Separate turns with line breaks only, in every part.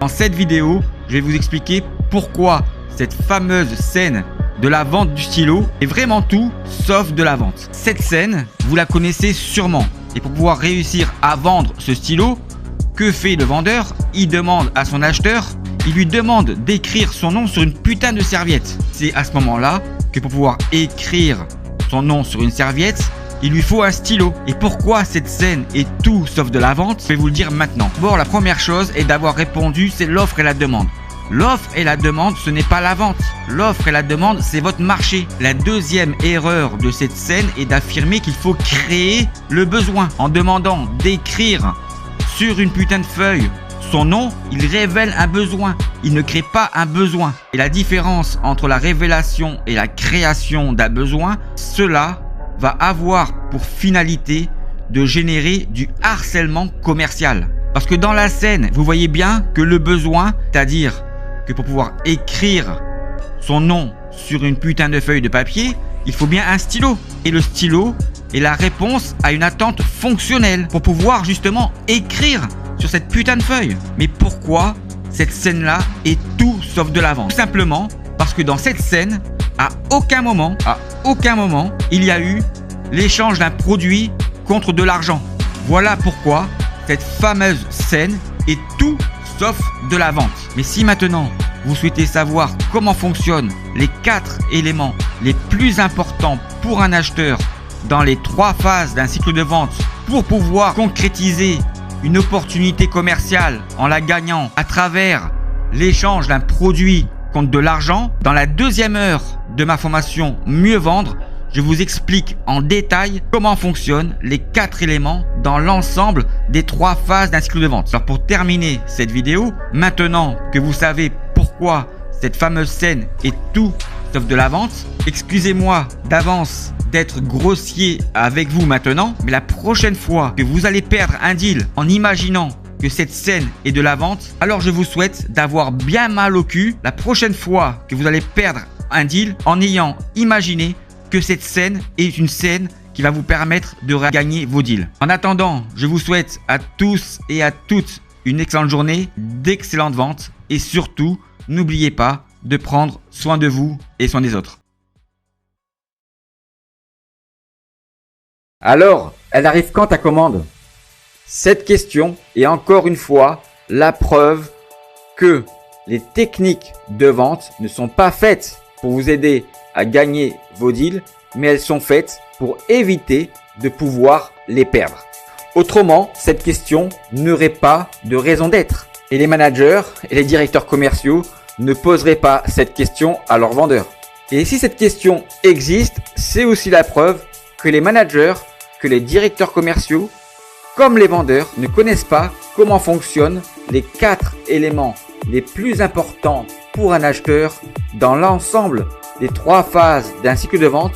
dans cette vidéo, je vais vous expliquer pourquoi cette fameuse scène de la vente du stylo est vraiment tout sauf de la vente. Cette scène, vous la connaissez sûrement. Et pour pouvoir réussir à vendre ce stylo, que fait le vendeur? Il demande à son acheteur, il lui demande d'écrire son nom sur une putain de serviette. C'est à ce moment-là que pour pouvoir écrire son nom sur une serviette, il lui faut un stylo. Et pourquoi cette scène est tout sauf de la vente? Je vais vous le dire maintenant. Bon, la première chose est d'avoir répondu, c'est l'offre et la demande. L'offre et la demande, ce n'est pas la vente. L'offre et la demande, c'est votre marché. La deuxième erreur de cette scène est d'affirmer qu'il faut créer le besoin. En demandant d'écrire sur une putain de feuille son nom, il révèle un besoin. Il ne crée pas un besoin. Et la différence entre la révélation et la création d'un besoin, cela va avoir pour finalité de générer du harcèlement commercial. Parce que dans la scène, vous voyez bien que le besoin, c'est-à-dire que pour pouvoir écrire son nom sur une putain de feuille de papier, il faut bien un stylo. Et le stylo est la réponse à une attente fonctionnelle pour pouvoir justement écrire sur cette putain de feuille. Mais pourquoi cette scène-là est tout sauf de la vente? Tout simplement parce que dans cette scène, à aucun moment, il y a eu l'échange d'un produit contre de l'argent. Voilà pourquoi cette fameuse scène est tout sauf de la vente. Mais si maintenant vous souhaitez savoir comment fonctionnent les 4 éléments les plus importants pour un acheteur dans les 3 phases d'un cycle de vente pour pouvoir concrétiser une opportunité commerciale en la gagnant à travers l'échange d'un produit contre de l'argent, dans la deuxième heure de ma formation Mieux Vendre, je vous explique en détail comment fonctionnent les 4 éléments dans l'ensemble des 3 phases d'un cycle de vente. Alors pour terminer cette vidéo, maintenant que vous savez pourquoi cette fameuse scène est tout sauf de la vente, excusez-moi d'avance d'être grossier avec vous maintenant, mais la prochaine fois que vous allez perdre un deal en imaginant que cette scène est de la vente, alors je vous souhaite d'avoir bien mal au cul la prochaine fois que vous allez perdre un deal en ayant imaginé que cette scène est une scène qui va vous permettre de gagner vos deals. En attendant, je vous souhaite à tous et à toutes une excellente journée, d'excellentes ventes et surtout, n'oubliez pas de prendre soin de vous et soin des autres. Alors, elle arrive quand ta commande? Cette question est encore une fois la preuve que les techniques de vente ne sont pas faites pour vous aider à gagner vos deals, mais elles sont faites pour éviter de pouvoir les perdre. Autrement, cette question n'aurait pas de raison d'être. Et les managers et les directeurs commerciaux ne poseraient pas cette question à leurs vendeurs. Et si cette question existe, c'est aussi la preuve que les managers, que les directeurs commerciaux, comme les vendeurs, ne connaissent pas comment fonctionnent les 4 éléments les plus importants pour un acheteur dans l'ensemble des 3 phases d'un cycle de vente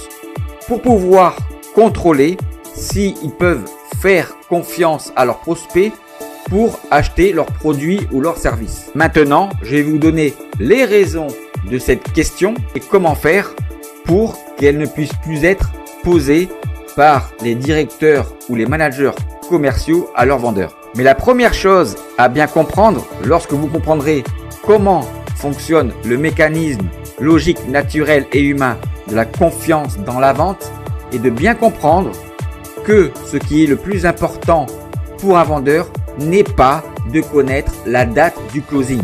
pour pouvoir contrôler s'ils peuvent faire confiance à leurs prospects pour acheter leurs produits ou leurs services. Maintenant, je vais vous donner les raisons de cette question et comment faire pour qu'elle ne puisse plus être posée par les directeurs ou les managers commerciaux à leurs vendeurs. Mais la première chose à bien comprendre lorsque vous comprendrez comment fonctionne le mécanisme logique, naturel et humain de la confiance dans la vente est de bien comprendre que ce qui est le plus important pour un vendeur n'est pas de connaître la date du closing.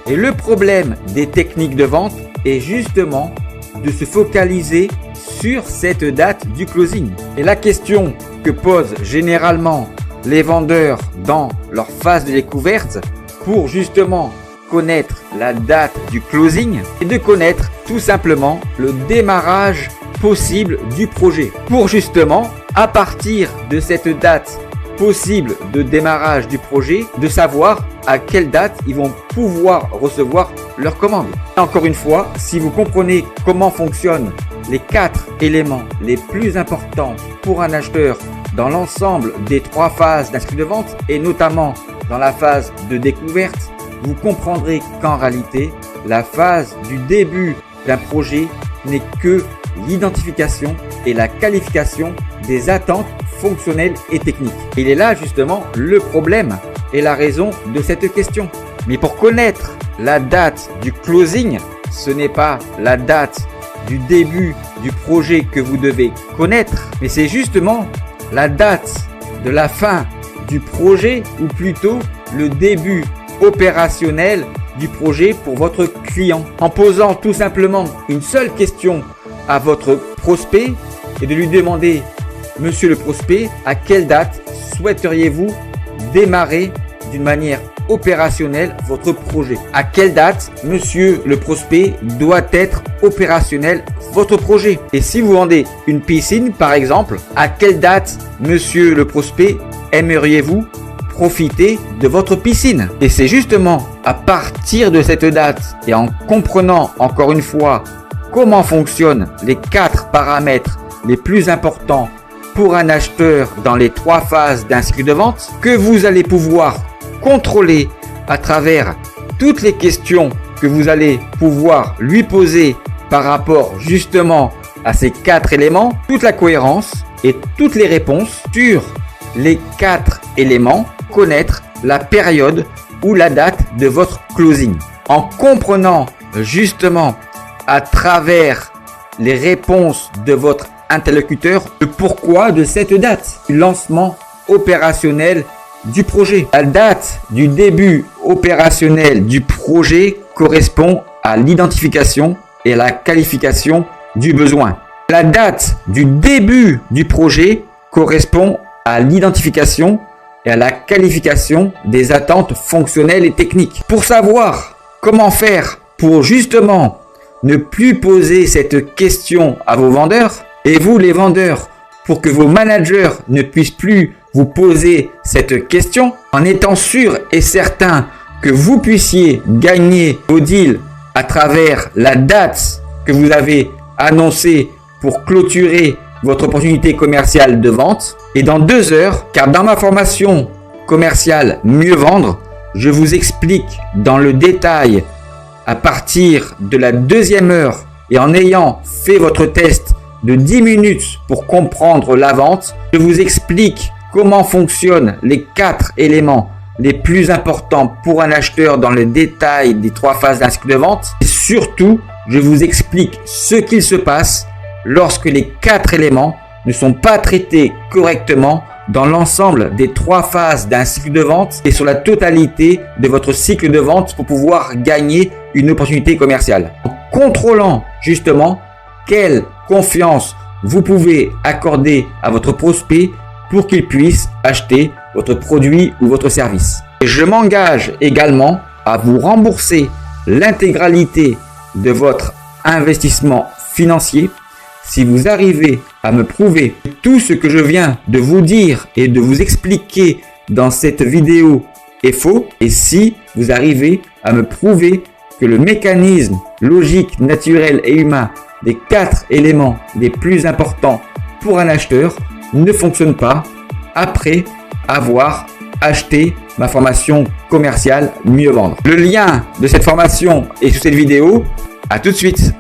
Et le problème des techniques de vente est justement de se focaliser sur cette date du closing. Et la question que posent généralement les vendeurs dans leur phase de découverte pour justement connaître la date du closing est de connaître tout simplement le démarrage possible du projet. Pour justement, à partir de cette date possible de démarrage du projet, de savoir à quelle date ils vont pouvoir recevoir leur commande. Encore une fois, si vous comprenez comment fonctionnent les 4 éléments les plus importants pour un acheteur dans l'ensemble des 3 phases d'un cycle de vente et notamment dans la phase de découverte, vous comprendrez qu'en réalité, la phase du début d'un projet n'est que l'identification et la qualification des attentes fonctionnelles et techniques. Il est là justement le problème et la raison de cette question. Mais pour connaître la date du closing, ce n'est pas la date du début du projet que vous devez connaître, mais c'est justement la date de la fin du projet, ou plutôt le début opérationnel du projet pour votre client. En posant tout simplement une seule question à votre prospect et de lui demander: Monsieur le prospect, à quelle date souhaiteriez-vous démarrer d'une manière opérationnelle votre projet? À quelle date, monsieur le prospect, doit être opérationnel votre projet? Et si vous vendez une piscine par exemple, à quelle date, monsieur le prospect, aimeriez-vous profiter de votre piscine? Et c'est justement à partir de cette date et en comprenant encore une fois comment fonctionnent les 4 paramètres les plus importants pour un acheteur dans les 3 phases d'un cycle de vente que vous allez pouvoir contrôler à travers toutes les questions que vous allez pouvoir lui poser par rapport justement à ces 4 éléments, toute la cohérence et toutes les réponses sur les 4 éléments, connaître la période ou la date de votre closing. En comprenant justement à travers les réponses de votre interlocuteur le pourquoi de cette date du lancement opérationnel du projet. La date du début opérationnel du projet correspond à l'identification et à la qualification du besoin. La date du début du projet correspond à l'identification et à la qualification des attentes fonctionnelles et techniques. Pour savoir comment faire pour justement ne plus poser cette question à vos vendeurs, et vous les vendeurs, pour que vos managers ne puissent plus vous poser cette question, en étant sûr et certain que vous puissiez gagner vos deals à travers la date que vous avez annoncée pour clôturer votre opportunité commerciale de vente. Et dans 2 heures, car dans ma formation commerciale Mieux Vendre, je vous explique dans le détail à partir de la 2e heure et en ayant fait votre test de 10 minutes pour comprendre la vente, je vous explique comment fonctionnent les 4 éléments les plus importants pour un acheteur dans le détail des 3 phases d'un cycle de vente. Et surtout, je vous explique ce qu'il se passe lorsque les 4 éléments ne sont pas traités correctement dans l'ensemble des 3 phases d'un cycle de vente et sur la totalité de votre cycle de vente pour pouvoir gagner une opportunité commerciale. En contrôlant justement quelle confiance vous pouvez accorder à votre prospect pour qu'il puisse acheter votre produit ou votre service. Et je m'engage également à vous rembourser l'intégralité de votre investissement financier si vous arrivez à me prouver que tout ce que je viens de vous dire et de vous expliquer dans cette vidéo est faux, et si vous arrivez à me prouver que le mécanisme logique, naturel et humain des 4 éléments les plus importants pour un acheteur ne fonctionne pas après avoir acheté ma formation commerciale Mieux Vendre. Le lien de cette formation est sous cette vidéo. À tout de suite.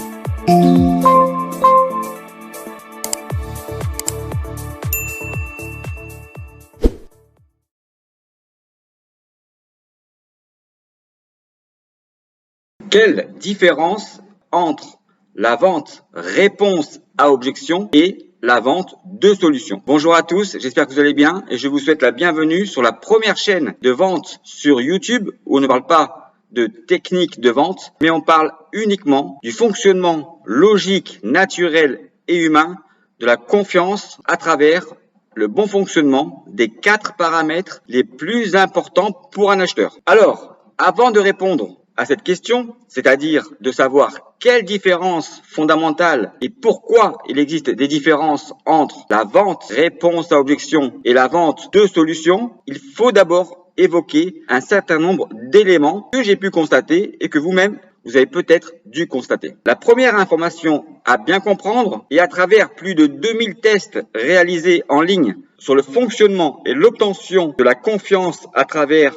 Quelle différence entre la vente réponse à objection et la vente de solutions? Bonjour à tous, j'espère que vous allez bien et je vous souhaite la bienvenue sur la première chaîne de vente sur YouTube où on ne parle pas de technique de vente, mais on parle uniquement du fonctionnement logique, naturel et humain de la confiance à travers le bon fonctionnement des 4 paramètres les plus importants pour un acheteur. Alors, avant de répondre à cette question, c'est-à-dire de savoir quelle différence fondamentale et pourquoi il existe des différences entre la vente réponse à objection et la vente de solutions, il faut d'abord évoquer un certain nombre d'éléments que j'ai pu constater et que vous-même, vous avez peut-être dû constater. La première information à bien comprendre, et à travers plus de 2000 tests réalisés en ligne sur le fonctionnement et l'obtention de la confiance à travers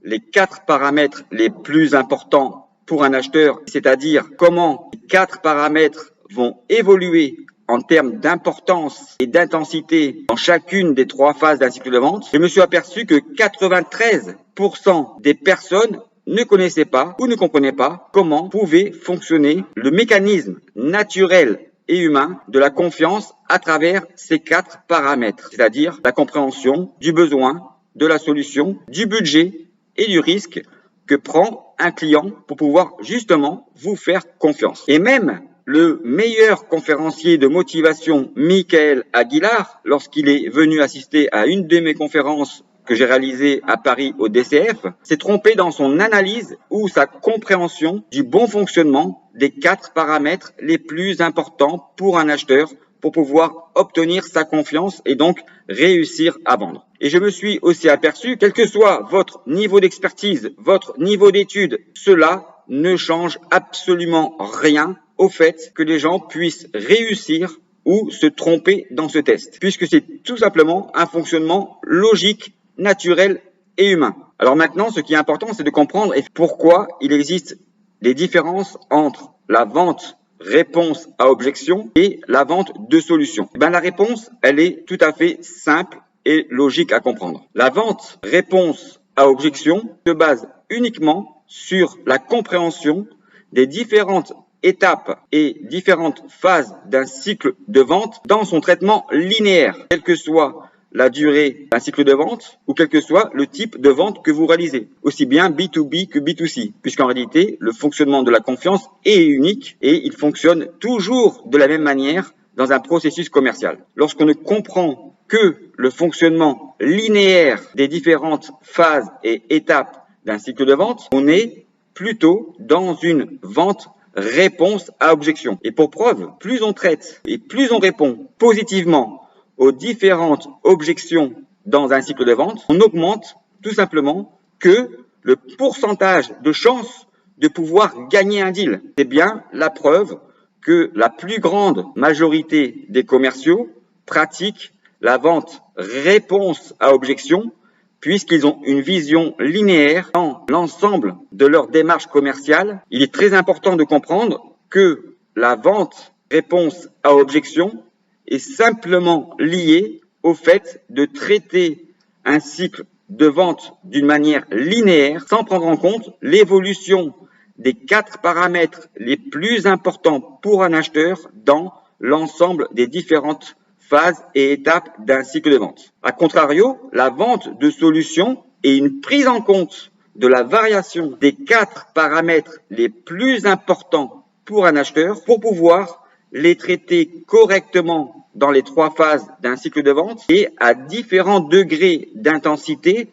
les 4 paramètres les plus importants pour un acheteur, c'est-à-dire comment les 4 paramètres vont évoluer en termes d'importance et d'intensité dans chacune des 3 phases d'un cycle de vente, je me suis aperçu que 93% des personnes
ne connaissez pas ou ne comprenez pas comment pouvait fonctionner le mécanisme naturel et humain de la confiance à travers ces 4 paramètres, c'est-à-dire la compréhension du besoin, de la solution, du budget et du risque que prend un client pour pouvoir justement vous faire confiance. Et même le meilleur conférencier de motivation, Michael Aguilar, lorsqu'il est venu assister à une de mes conférences que j'ai réalisées à Paris au DCF, s'est trompé dans son analyse ou sa compréhension du bon fonctionnement des 4 paramètres les plus importants pour un acheteur pour pouvoir obtenir sa confiance et donc réussir à vendre. Et je me suis aussi aperçu, quel que soit votre niveau d'expertise, votre niveau d'études, cela ne change absolument rien au fait que les gens puissent réussir ou se tromper dans ce test, puisque c'est tout simplement un fonctionnement logique, naturel et humain. Alors maintenant, ce qui est important, c'est de comprendre pourquoi il existe des différences entre la vente réponse à objection et la vente de solution. La réponse, elle est tout à fait simple et logique à comprendre. La vente réponse à objection se base uniquement sur la compréhension des différentes étapes et différentes phases d'un cycle de vente dans son traitement linéaire, quel que soit la durée d'un cycle de vente ou quel que soit le type de vente que vous réalisez, aussi bien B2B que B2C, puisqu'en réalité, le fonctionnement de la confiance est unique et il fonctionne toujours de la même manière dans un processus commercial. Lorsqu'on ne comprend que le fonctionnement linéaire des différentes phases et étapes d'un cycle de vente, on est plutôt dans une vente réponse à objection. Et pour preuve, plus on traite et plus on répond positivement aux différentes objections dans un cycle de vente, on augmente tout simplement que le pourcentage de chances de pouvoir gagner un deal. C'est bien la preuve que la plus grande majorité des commerciaux pratiquent la vente réponse à objection puisqu'ils ont une vision linéaire dans l'ensemble de leur démarche commerciale. Il est très important de comprendre que la vente réponse à objection est simplement liée au fait de traiter un cycle de vente d'une manière linéaire sans prendre en compte l'évolution des 4 paramètres les plus importants pour un acheteur dans l'ensemble des différentes phases et étapes d'un cycle de vente. A contrario, la vente de solutions est une prise en compte de la variation des 4 paramètres les plus importants pour un acheteur pour pouvoir les traiter correctement dans les 3 phases d'un cycle de vente et à différents degrés d'intensité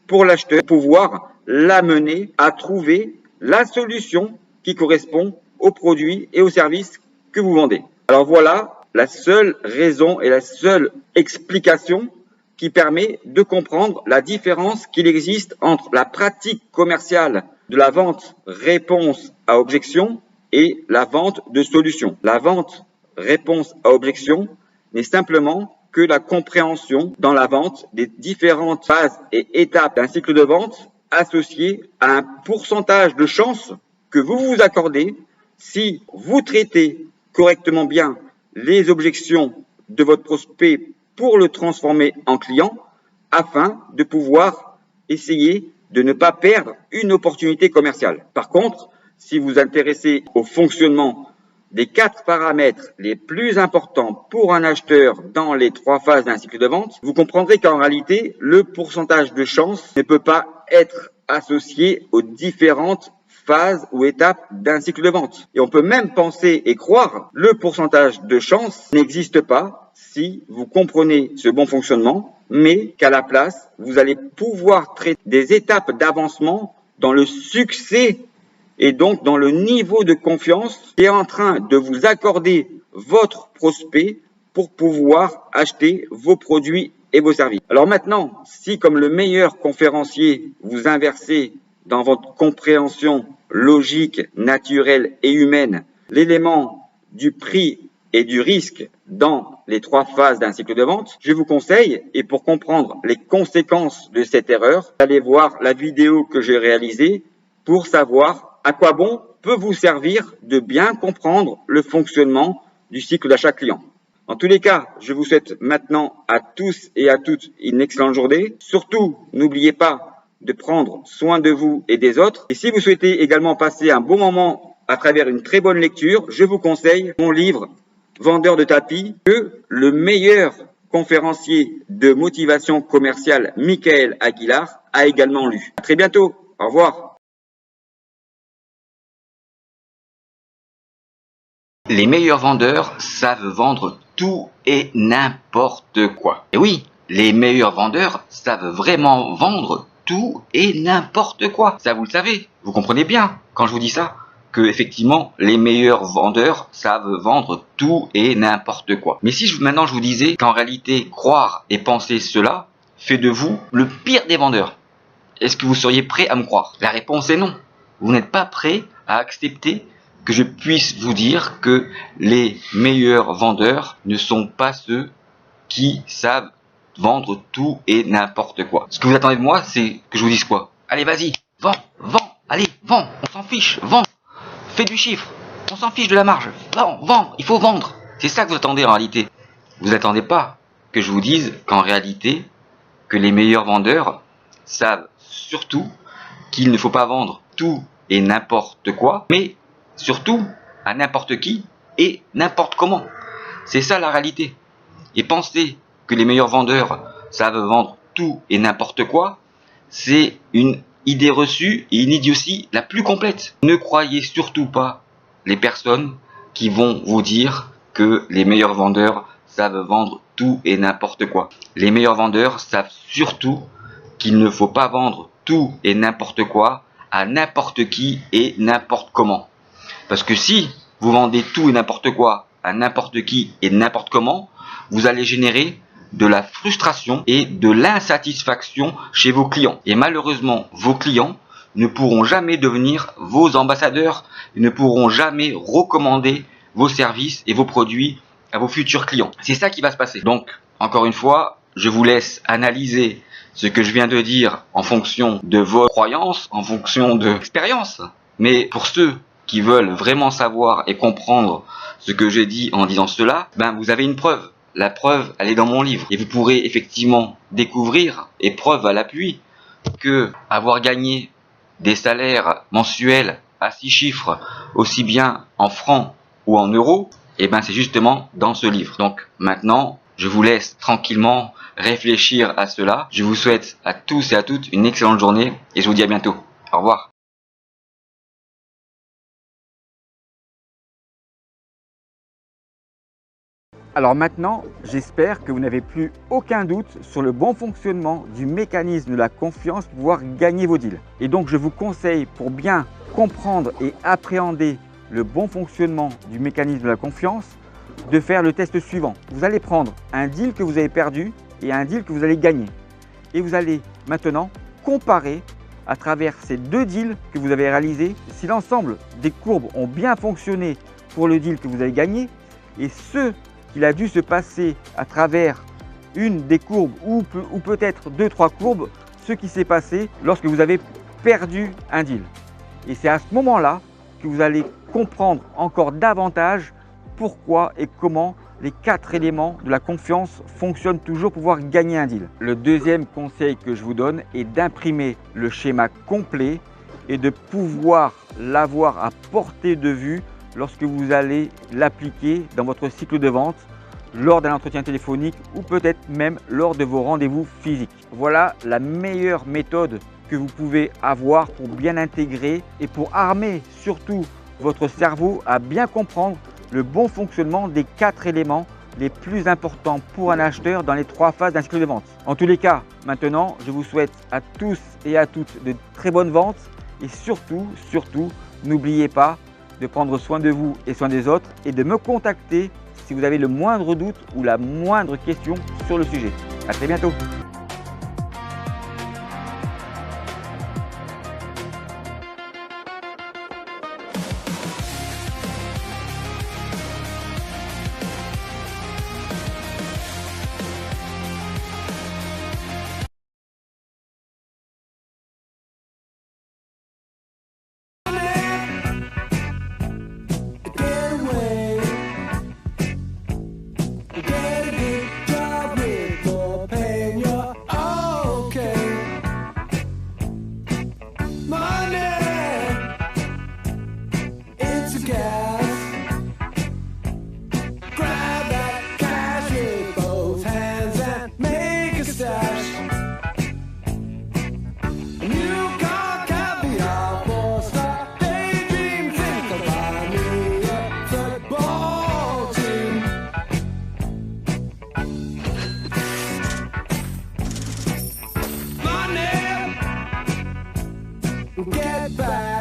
pour l'acheteur, pouvoir l'amener à trouver la solution qui correspond au produit et au service que vous vendez. Alors voilà la seule raison et la seule explication qui permet de comprendre la différence qu'il existe entre la pratique commerciale de la vente réponse à objection et la vente de solution. La vente réponse à objection n'est simplement que la compréhension dans la vente des différentes phases et étapes d'un cycle de vente associé à un pourcentage de chance que vous vous accordez si vous traitez correctement bien les objections de votre prospect pour le transformer en client afin de pouvoir essayer de ne pas perdre une opportunité commerciale. Par contre, si vous vous intéressez au fonctionnement des 4 paramètres les plus importants pour un acheteur dans les 3 phases d'un cycle de vente, vous comprendrez qu'en réalité, le pourcentage de chance ne peut pas être associé aux différentes phases ou étapes d'un cycle de vente. Et on peut même penser et croire le pourcentage de chance n'existe pas si vous comprenez ce bon fonctionnement, mais qu'à la place, vous allez pouvoir traiter des étapes d'avancement dans le succès et donc dans le niveau de confiance qui est en train de vous accorder votre prospect pour pouvoir acheter vos produits et vos services. Alors maintenant, si comme le meilleur conférencier, vous inversez dans votre compréhension logique, naturelle et humaine l'élément du prix et du risque dans les 3 phases d'un cycle de vente, je vous conseille, et pour comprendre les conséquences de cette erreur, allez voir la vidéo que j'ai réalisée pour savoir à quoi bon peut vous servir de bien comprendre le fonctionnement du cycle d'achat client. En tous les cas, je vous souhaite maintenant à tous et à toutes une excellente journée. Surtout, n'oubliez pas de prendre soin de vous et des autres. Et si vous souhaitez également passer un bon moment à travers une très bonne lecture, je vous conseille mon livre Vendeur de tapis, que le meilleur conférencier de motivation commerciale, Michael Aguilar, a également lu. À très bientôt. Au revoir.
Les meilleurs vendeurs savent vendre tout et n'importe quoi. Et oui, les meilleurs vendeurs savent vraiment vendre tout et n'importe quoi. Ça, vous le savez. Vous comprenez bien quand je vous dis ça, que effectivement, les meilleurs vendeurs savent vendre tout et n'importe quoi. Mais si maintenant je vous disais qu'en réalité, croire et penser cela fait de vous le pire des vendeurs, est-ce que vous seriez prêt à me croire? La réponse est non. Vous n'êtes pas prêt à accepter que je puisse vous dire que les meilleurs vendeurs ne sont pas ceux qui savent vendre tout et n'importe quoi. Ce que vous attendez de moi, c'est que je vous dise quoi? Allez, vas-y, vends, allez, vends, on s'en fiche, vends, fais du chiffre, on s'en fiche de la marge, vends, il faut vendre. C'est ça que vous attendez en réalité. Vous n'attendez pas que je vous dise qu'en réalité, que les meilleurs vendeurs savent surtout qu'il ne faut pas vendre tout et n'importe quoi, mais surtout à n'importe qui et n'importe comment. C'est ça la réalité. Et penser que les meilleurs vendeurs savent vendre tout et n'importe quoi, c'est une idée reçue et une idiotie la plus complète. Ne croyez surtout pas les personnes qui vont vous dire que les meilleurs vendeurs savent vendre tout et n'importe quoi. Les meilleurs vendeurs savent surtout qu'il ne faut pas vendre tout et n'importe quoi à n'importe qui et n'importe comment. Parce que si vous vendez tout et n'importe quoi à n'importe qui et n'importe comment, vous allez générer de la frustration et de l'insatisfaction chez vos clients. Et malheureusement, vos clients ne pourront jamais devenir vos ambassadeurs, ne pourront jamais recommander vos services et vos produits à vos futurs clients. C'est ça qui va se passer. Donc, encore une fois, je vous laisse analyser ce que je viens de dire en fonction de vos croyances, en fonction de l'expérience. Mais pour ceux qui veulent vraiment savoir et comprendre ce que j'ai dit en disant cela, vous avez une preuve. La preuve, elle est dans mon livre. Et vous pourrez effectivement découvrir, et preuve à l'appui, que avoir gagné des salaires mensuels à 6 chiffres, aussi bien en francs ou en euros, c'est justement dans ce livre. Donc maintenant, je vous laisse tranquillement réfléchir à cela. Je vous souhaite à tous et à toutes une excellente journée et je vous dis à bientôt. Au revoir.
Alors maintenant, j'espère que vous n'avez plus aucun doute sur le bon fonctionnement du mécanisme de la confiance pour pouvoir gagner vos deals. Et donc je vous conseille, pour bien comprendre et appréhender le bon fonctionnement du mécanisme de la confiance, de faire le test suivant. Vous allez prendre un deal que vous avez perdu et un deal que vous allez gagner. Et vous allez maintenant comparer à travers ces deux deals que vous avez réalisés, si l'ensemble des courbes ont bien fonctionné pour le deal que vous avez gagné et ceux qu'il a dû se passer à travers une des courbes ou peut-être 2-3 courbes, ce qui s'est passé lorsque vous avez perdu un deal. Et c'est à ce moment-là que vous allez comprendre encore davantage pourquoi et comment les 4 éléments de la confiance fonctionnent toujours pour pouvoir gagner un deal. Le deuxième conseil que je vous donne est d'imprimer le schéma complet et de pouvoir l'avoir à portée de vue lorsque vous allez l'appliquer dans votre cycle de vente, lors d'un entretien téléphonique ou peut-être même lors de vos rendez-vous physiques. Voilà la meilleure méthode que vous pouvez avoir pour bien intégrer et pour armer surtout votre cerveau à bien comprendre le bon fonctionnement des 4 éléments les plus importants pour un acheteur dans les 3 phases d'un cycle de vente. En tous les cas, maintenant, je vous souhaite à tous et à toutes de très bonnes ventes et surtout, n'oubliez pas de prendre soin de vous et soin des autres et de me contacter si vous avez le moindre doute ou la moindre question sur le sujet. À très bientôt.
bucks of gas. Grab that cash with both hands and make a stash. A new car, caviar, four-star daydream. Think about me, a football team. Money, get back.